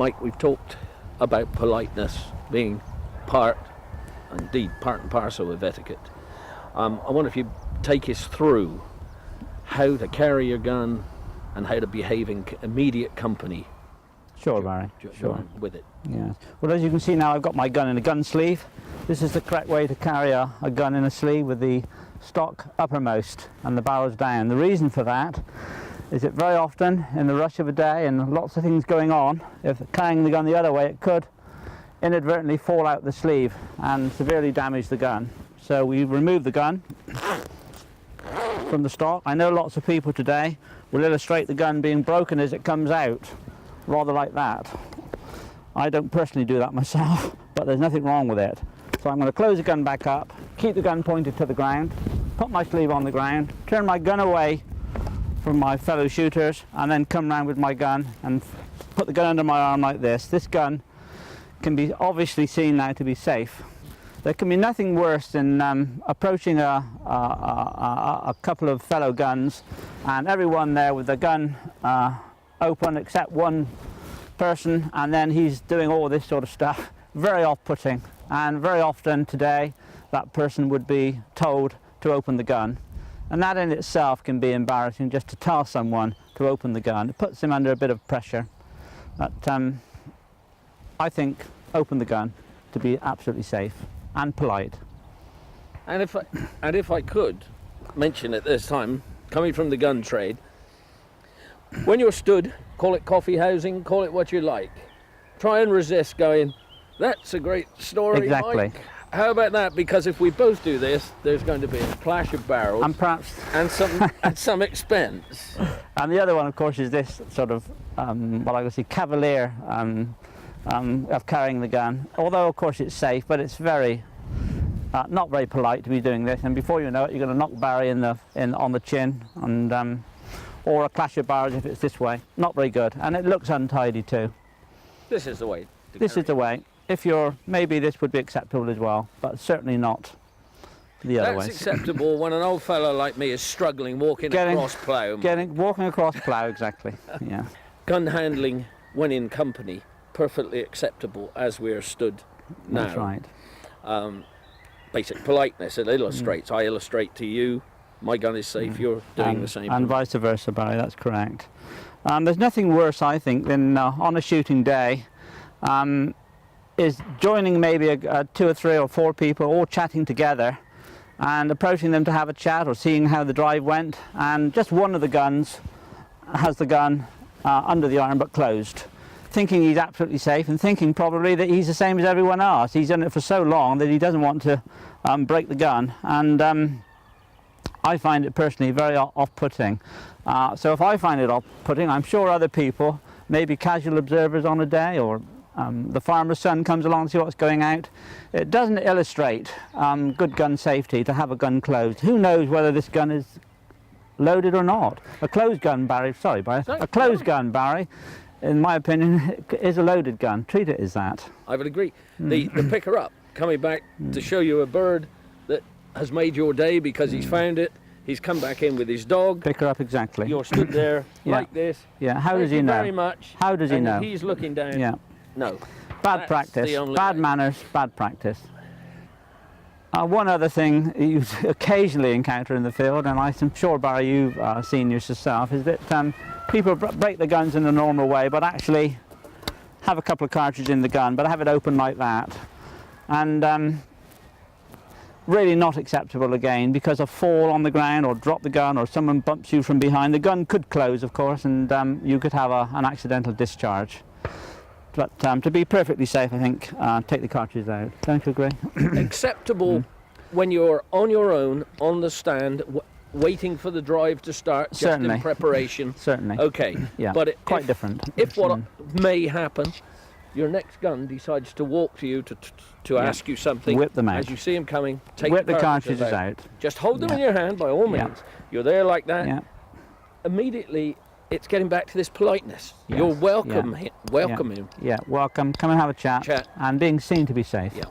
Mike, we've talked about politeness being part and parcel of etiquette. I wonder if you take us through how to carry your gun and how to behave in immediate company. Sure, Barry. Sure. With it. Yeah. Well, as you can see now, I've got my gun in a gun sleeve. This is the correct way to carry a gun in a sleeve, with the stock uppermost and the barrels down. The reason for that is that very often in the rush of a day and lots of things going on, if carrying the gun the other way, it could inadvertently fall out the sleeve and severely damage the gun. So we remove the gun from the stock. I know lots of people today will illustrate the gun being broken as it comes out, rather like that. I don't personally do that myself, but there's nothing wrong with it. So I'm going to close the gun back up, keep the gun pointed to the ground, put my sleeve on the ground, turn my gun away from my fellow shooters, and then come round with my gun and put the gun under my arm like this. This gun can be obviously seen now to be safe. There can be nothing worse than approaching a couple of fellow guns and everyone there with the gun open except one person, and then he's doing all this sort of stuff. Very off-putting, and very often today that person would be told to open the gun, and that in itself can be embarrassing, just to tell someone to open the gun. It puts them under a bit of pressure. But I think open the gun to be absolutely safe and polite. And if I could mention at this time, coming from the gun trade, when you're stood, call it coffee housing, call it what you like, try and resist going, that's a great story, Exactly. Mike. How about that? Because if we both do this, there's going to be a clash of barrels And perhaps and some expense. And the other one, of course, is this sort of what I would say cavalier of carrying the gun. Although, of course, it's safe, but it's very not very polite to be doing this. And before you know it, you're going to knock Barry on the chin, and or a clash of barrels if it's this way. Not very good, and it looks untidy too. This is the way. This is the way. If you're, maybe this would be acceptable as well, but certainly not the other way. That's acceptable when an old fellow like me is struggling walking across plough. Walking across plough, exactly. Yeah. Gun handling when in company, perfectly acceptable as we're stood now. That's right. Basic politeness, it illustrates. I illustrate to you, my gun is safe, you're doing the same. And vice versa, Barry, that's correct. There's nothing worse, I think, than on a shooting day, is joining maybe 2 or 3 or 4 people all chatting together and approaching them to have a chat or seeing how the drive went, and just one of the guns has the gun under the arm but closed, thinking he's absolutely safe and thinking probably that he's the same as everyone else. He's done it for so long that he doesn't want to break the gun, and I find it personally very off-putting. So if I find it off-putting, I'm sure other people, maybe casual observers on a day, or the farmer's son comes along to see what's going out. It doesn't illustrate good gun safety to have a gun closed. Who knows whether this gun is loaded or not? A closed gun, Barry, sorry, Barry. A closed gun, Barry, in my opinion, is a loaded gun. Treat it as that. I would agree. The picker up, coming back to show you a bird that has made your day because he's found it. He's come back in with his dog. Pick her up, exactly. You're stood there like this. Yeah, how does he know? Very much. How does he know? He's looking down. Yeah. No. Bad practice, bad manners, bad practice. One other thing you occasionally encounter in the field, and I'm sure, Barry, you've seen this yourself, is that people break the guns in the normal way, but actually have a couple of cartridges in the gun, but have it open like that. And really not acceptable again, because a fall on the ground or drop the gun or someone bumps you from behind. The gun could close, of course, and you could have an accidental discharge. But to be perfectly safe, I think, take the cartridges out. Don't you agree? Acceptable when you're on your own, on the stand, waiting for the drive to start, just Certainly. in preparation. Certainly. Okay. Yeah, but quite different. If what may happen, your next gun decides to walk to you to ask you something. Whip them out. As you see him coming, take Whip the cartridges out. Just hold them in your hand, by all means. Yeah. You're there like that. Yeah. Immediately, it's getting back to this politeness. Yes. You're welcome. Yeah. Welcome him. Yeah, welcome. Come and have a chat. Chat. And being seen to be safe. Yeah.